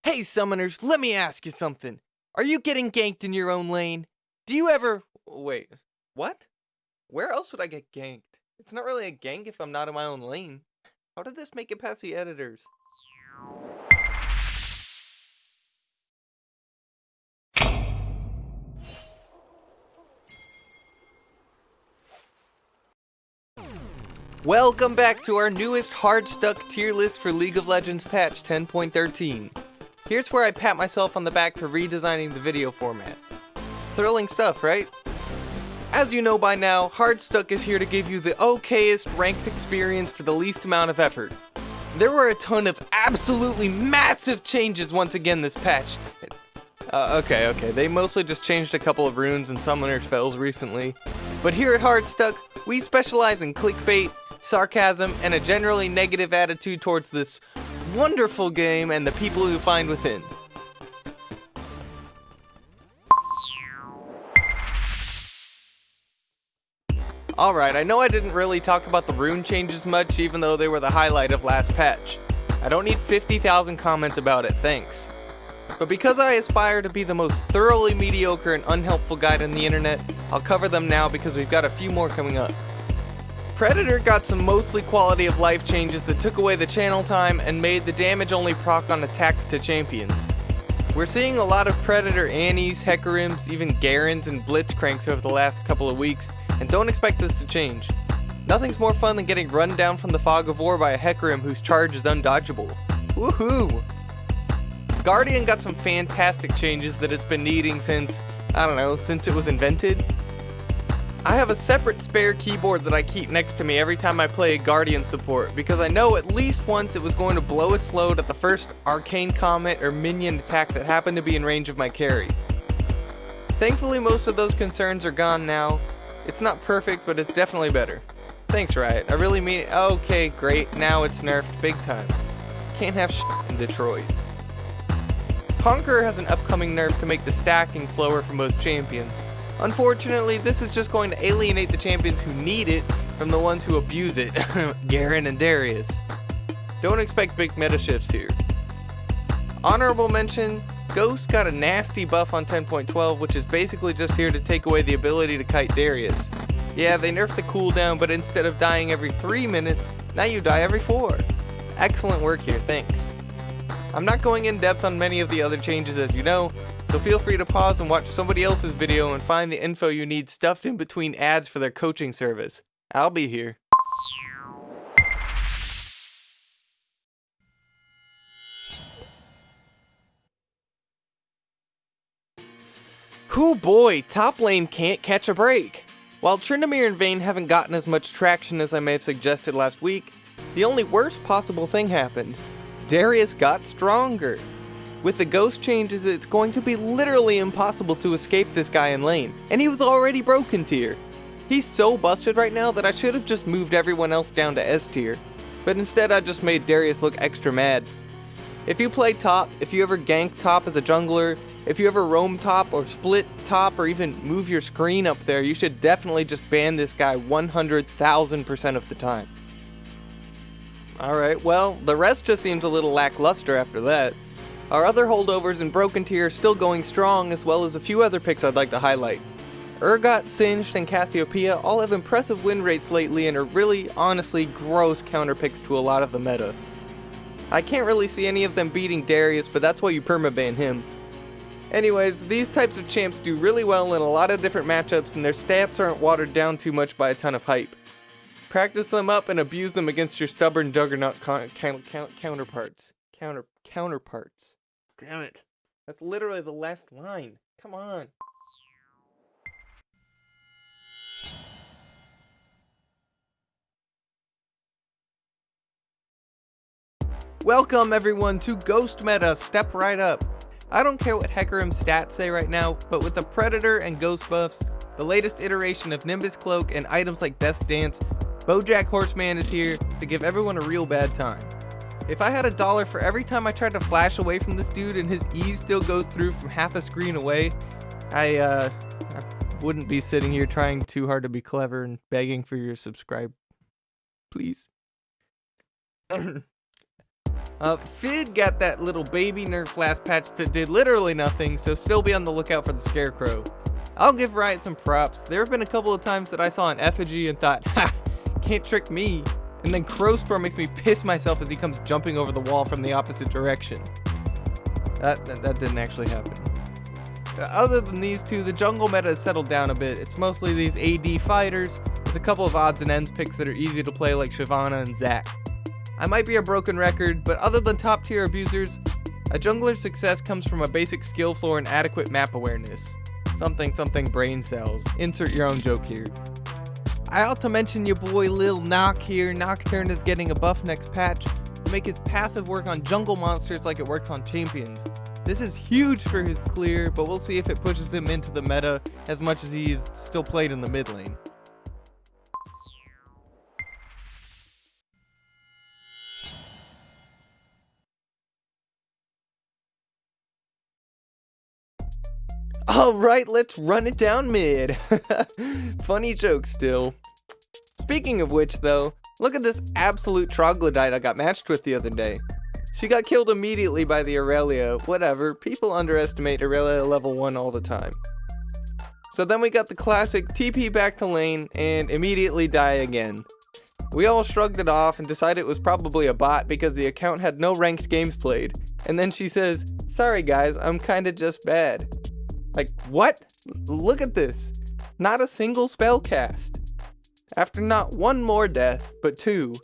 Hey summoners, let me ask you something. Are you getting ganked in your own lane? Do you ever... Wait, what? Where else would I get ganked? It's not really a gank if I'm not in my own lane. How did this make it past the editors? Welcome back to our newest hard-stuck tier list for League of Legends patch 10.13. Here's where I pat myself on the back for redesigning the video format. Thrilling stuff, right? As you know by now, Hardstuck is here to give you the okayest ranked experience for the least amount of effort. There were a ton of absolutely massive changes once again this patch. Okay, they mostly just changed a couple of runes and summoner spells recently. But here at Hardstuck, we specialize in clickbait, sarcasm, and a generally negative attitude towards this wonderful game and the people you find within. Alright, I know I didn't really talk about the rune changes much, even though they were the highlight of last patch. I don't need 50,000 comments about it, thanks. But because I aspire to be the most thoroughly mediocre and unhelpful guide on the internet, I'll cover them now because we've got a few more coming up. Predator got some mostly quality of life changes that took away the channel time and made the damage only proc on attacks to champions. We're seeing a lot of Predator Annies, Hecarims, even Garens and Blitzcranks over the last couple of weeks, and don't expect this to change. Nothing's more fun than getting run down from the fog of war by a Hecarim whose charge is undodgeable. Woohoo! Guardian got some fantastic changes that it's been needing since it was invented. I have a separate spare keyboard that I keep next to me every time I play a Guardian support, because I know at least once it was going to blow its load at the first arcane comment or minion attack that happened to be in range of my carry. Thankfully most of those concerns are gone now. It's not perfect, but it's definitely better. Thanks, Riot. I really mean it. Okay, great. Now it's nerfed big time. Can't have shit in Detroit. Conqueror has an upcoming nerf to make the stacking slower for most champions. Unfortunately, this is just going to alienate the champions who need it from the ones who abuse it, Garen and Darius. Don't expect big meta shifts here. Honorable mention, Ghost got a nasty buff on 10.12, which is basically just here to take away the ability to kite Darius. Yeah, they nerfed the cooldown, but instead of dying every 3 minutes, now you die every 4. Excellent work here, thanks. I'm not going in depth on many of the other changes as you know, so feel free to pause and watch somebody else's video and find the info you need stuffed in between ads for their coaching service. I'll be here. Whoo boy, top lane can't catch a break. While Tryndamere and Vayne haven't gotten as much traction as I may have suggested last week, the only worst possible thing happened. Darius got stronger. With the ghost changes, it's going to be literally impossible to escape this guy in lane, and he was already broken tier. He's so busted right now that I should have just moved everyone else down to S tier, but instead I just made Darius look extra mad. If you play top, if you ever gank top as a jungler, if you ever roam top or split top or even move your screen up there, you should definitely just ban this guy 100,000% of the time. Alright, well, the rest just seems a little lackluster after that. Our other holdovers in Broken Tier are still going strong, as well as a few other picks I'd like to highlight. Urgot, Singed, and Cassiopeia all have impressive win rates lately and are really, honestly, gross counter picks to a lot of the meta. I can't really see any of them beating Darius, but that's why you permaban him. Anyways, these types of champs do really well in a lot of different matchups, and their stats aren't watered down too much by a ton of hype. Practice them up and abuse them against your stubborn juggernaut counterparts. Counterparts. Damn it. That's literally the last line. Come on. Welcome everyone to Ghost Meta. Step right up. I don't care what Hecarim's stats say right now, but with the Predator and Ghost buffs, the latest iteration of Nimbus Cloak, and items like Death's Dance, BoJack Horseman is here to give everyone a real bad time. If I had $1 for every time I tried to flash away from this dude and his E still goes through from half a screen away, I wouldn't be sitting here trying too hard to be clever and begging for your subscribe. Please. Fid got that little baby nerf last patch that did literally nothing, so still be on the lookout for the Scarecrow. I'll give Riot some props. There have been a couple of times that I saw an effigy and thought, ha, can't trick me. And then Crowstorm makes me piss myself as he comes jumping over the wall from the opposite direction. That didn't actually happen. Other than these two, the jungle meta has settled down a bit. It's mostly these AD fighters, with a couple of odds and ends picks that are easy to play like Shyvana and Zac. I might be a broken record, but other than top tier abusers, a jungler's success comes from a basic skill floor and adequate map awareness. Something brain cells. Insert your own joke here. I ought to mention your boy Lil Nock here. Nocturne is getting a buff next patch to make his passive work on jungle monsters like it works on champions. This is huge for his clear, but we'll see if it pushes him into the meta as much as he's still played in the mid lane. Alright, let's run it down mid. Funny joke still. Speaking of which though, look at this absolute troglodyte I got matched with the other day. She got killed immediately by the Aurelia. Whatever, people underestimate Aurelia level 1 all the time. So then we got the classic TP back to lane and immediately die again. We all shrugged it off and decided it was probably a bot because the account had no ranked games played. And then she says, "Sorry guys, I'm kinda just bad." Like, what? Look at this. Not a single spell cast. After not one more death, but two.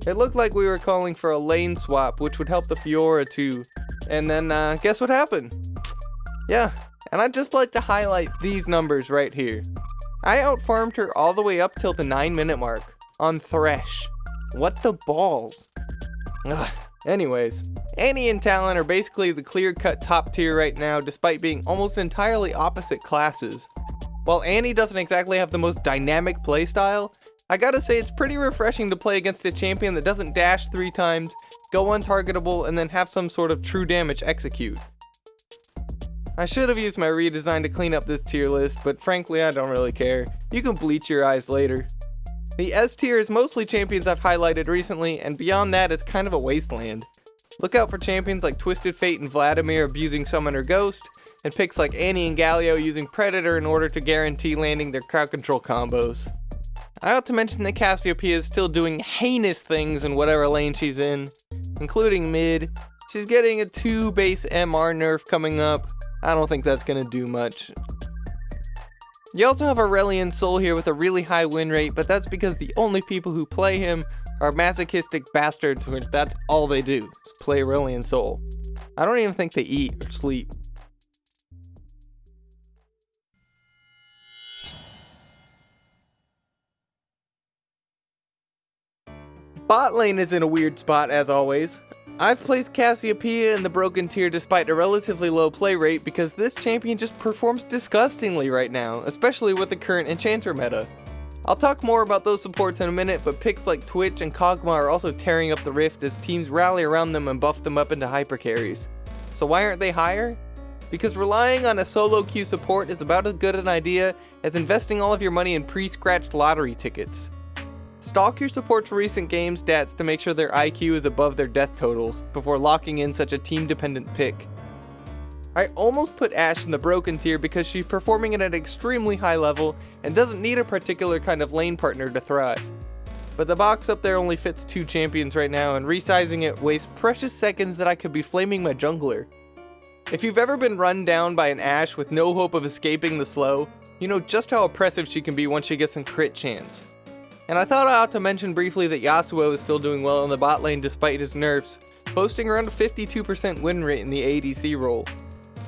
It looked like we were calling for a lane swap, which would help the Fiora too. And then, guess what happened? Yeah, and I'd just like to highlight these numbers right here. I outfarmed her all the way up till the 9-minute mark. On Thresh. What the balls? Ugh. Anyways, Annie and Talon are basically the clear-cut top tier right now despite being almost entirely opposite classes. While Annie doesn't exactly have the most dynamic playstyle, I gotta say it's pretty refreshing to play against a champion that doesn't dash 3 times, go untargetable, and then have some sort of true damage execute. I should have used my redesign to clean up this tier list, but frankly I don't really care. You can bleach your eyes later. The S tier is mostly champions I've highlighted recently, and beyond that it's kind of a wasteland. Look out for champions like Twisted Fate and Vladimir abusing Summoner Ghost, and picks like Annie and Galio using Predator in order to guarantee landing their crowd control combos. I ought to mention that Cassiopeia is still doing heinous things in whatever lane she's in, including mid. She's getting a 2 base MR nerf coming up. I don't think that's gonna do much. You also have Aurelion Sol here with a really high win rate, but that's because the only people who play him are masochistic bastards, which that's all they do, is play Aurelion Sol. I don't even think they eat or sleep. Bot lane is in a weird spot as always. I've placed Cassiopeia in the broken tier despite a relatively low play rate because this champion just performs disgustingly right now, especially with the current enchanter meta. I'll talk more about those supports in a minute, but picks like Twitch and Kog'Maw are also tearing up the rift as teams rally around them and buff them up into hyper carries. So why aren't they higher? Because relying on a solo queue support is about as good an idea as investing all of your money in pre-scratched lottery tickets. Stalk your support's recent game stats to make sure their IQ is above their death totals before locking in such a team-dependent pick. I almost put Ashe in the broken tier because she's performing at an extremely high level and doesn't need a particular kind of lane partner to thrive. But the box up there only fits 2 champions right now, and resizing it wastes precious seconds that I could be flaming my jungler. If you've ever been run down by an Ashe with no hope of escaping the slow, you know just how oppressive she can be once she gets some crit chance. And I thought I ought to mention briefly that Yasuo is still doing well in the bot lane despite his nerfs, boasting around a 52% win rate in the ADC role.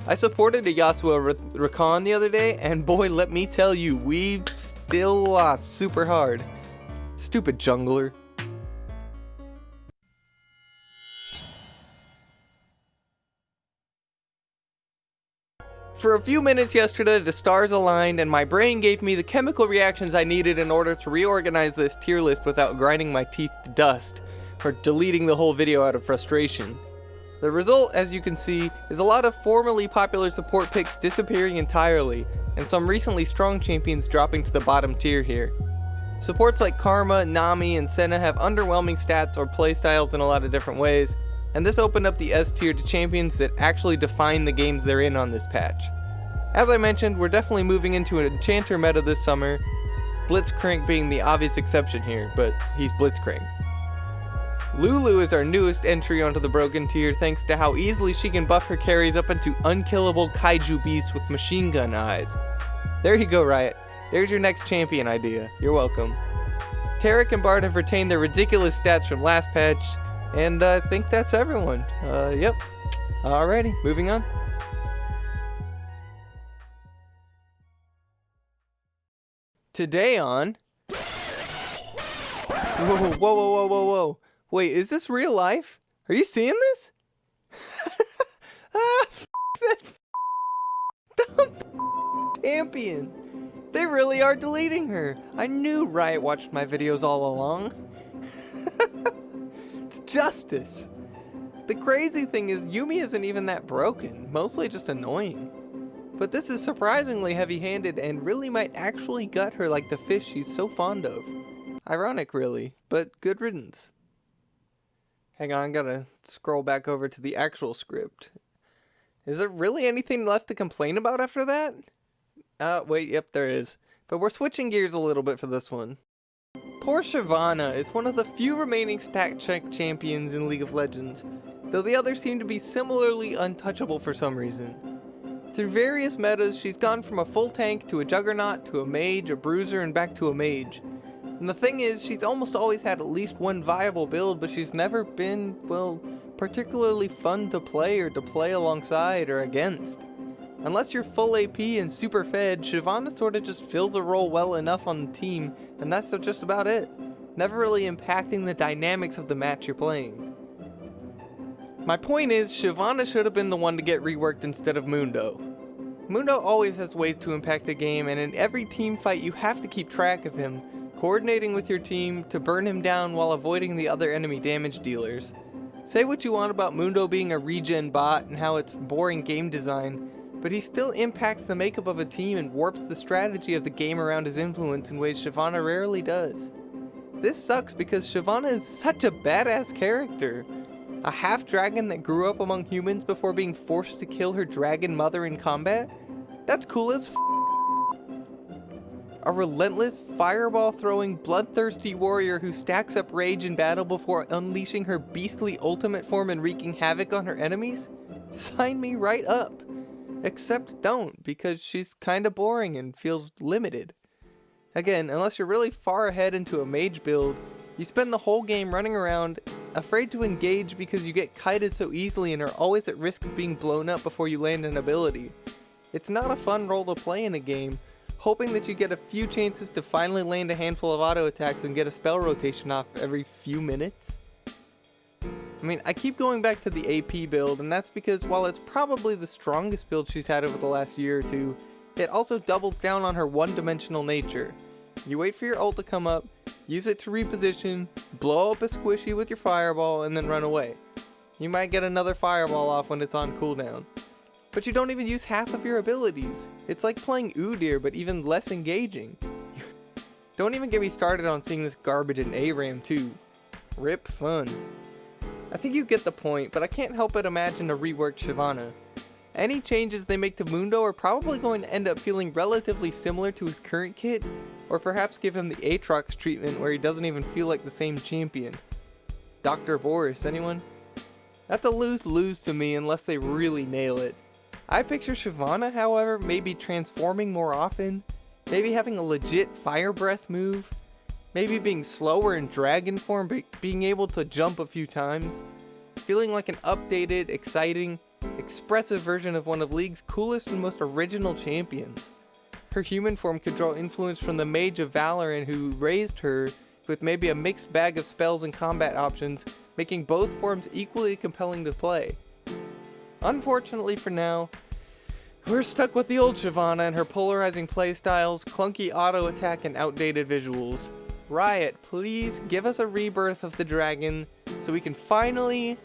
I supported a Yasuo Rakan the other day, and boy, let me tell you, we still lost super hard. Stupid jungler. For a few minutes yesterday, the stars aligned and my brain gave me the chemical reactions I needed in order to reorganize this tier list without grinding my teeth to dust, or deleting the whole video out of frustration. The result, as you can see, is a lot of formerly popular support picks disappearing entirely, and some recently strong champions dropping to the bottom tier here. Supports like Karma, Nami, and Senna have underwhelming stats or playstyles in a lot of different ways, and this opened up the S tier to champions that actually define the games they're in on this patch. As I mentioned, we're definitely moving into an enchanter meta this summer, Blitzcrank being the obvious exception here, but he's Blitzcrank. Lulu is our newest entry onto the broken tier thanks to how easily she can buff her carries up into unkillable kaiju beasts with machine gun eyes. There you go, Riot. There's your next champion idea. You're welcome. Tarek and Bard have retained their ridiculous stats from last patch, and I think that's everyone. Yep. Alrighty, moving on. Today on... Whoa. Wait, is this real life? Are you seeing this? Champion. They really are deleting her. I knew Riot watched my videos all along. It's justice. The crazy thing is Yumi isn't even that broken, mostly just annoying. But this is surprisingly heavy-handed and really might actually gut her like the fish she's so fond of. Ironic really, but good riddance. Hang on, I gotta scroll back over to the actual script. Is there really anything left to complain about after that? Wait, yep, there is. But we're switching gears a little bit for this one. Poor Shyvana is one of the few remaining stat check champions in League of Legends, though the others seem to be similarly untouchable for some reason. Through various metas, she's gone from a full tank to a juggernaut to a mage, a bruiser, and back to a mage. And the thing is, she's almost always had at least one viable build, but she's never been, well, particularly fun to play or to play alongside or against. Unless you're full AP and super fed, Shyvana sorta just fills a role well enough on the team, and that's just about it. Never really impacting the dynamics of the match you're playing. My point is, Shyvana should have been the one to get reworked instead of Mundo. Mundo always has ways to impact a game, and in every team fight you have to keep track of him, coordinating with your team to burn him down while avoiding the other enemy damage dealers. Say what you want about Mundo being a regen bot and how it's boring game design, but he still impacts the makeup of a team and warps the strategy of the game around his influence in ways Shyvana rarely does. This sucks because Shyvana is such a badass character. A half-dragon that grew up among humans before being forced to kill her dragon mother in combat? That's cool as f***. A relentless, fireball-throwing, bloodthirsty warrior who stacks up rage in battle before unleashing her beastly ultimate form and wreaking havoc on her enemies? Sign me right up. Except don't, because she's kinda boring and feels limited. Again, unless you're really far ahead into a mage build, you spend the whole game running around, afraid to engage because you get kited so easily and are always at risk of being blown up before you land an ability. It's not a fun role to play in a game, hoping that you get a few chances to finally land a handful of auto attacks and get a spell rotation off every few minutes. I mean, I keep going back to the AP build, and that's because while it's probably the strongest build she's had over the last year or two, it also doubles down on her one-dimensional nature. You wait for your ult to come up, use it to reposition, blow up a squishy with your fireball, and then run away. You might get another fireball off when it's on cooldown. But you don't even use half of your abilities. It's like playing Udyr, but even less engaging. Don't even get me started on seeing this garbage in ARAM too. Rip fun. I think you get the point, but I can't help but imagine a reworked Shyvana. Any changes they make to Mundo are probably going to end up feeling relatively similar to his current kit, or perhaps give him the Aatrox treatment where he doesn't even feel like the same champion. Dr. Boris, anyone? That's a lose-lose to me unless they really nail it. I picture Shyvana, however, maybe transforming more often, maybe having a legit fire breath move, maybe being slower in dragon form but being able to jump a few times, feeling like an updated, exciting, expressive version of one of League's coolest and most original champions. Her human form could draw influence from the Mage of Valorant who raised her, with maybe a mixed bag of spells and combat options, making both forms equally compelling to play. Unfortunately for now, we're stuck with the old Shyvana and her polarizing playstyles, clunky auto attack, and outdated visuals. Riot, please give us a rebirth of the dragon so we can finally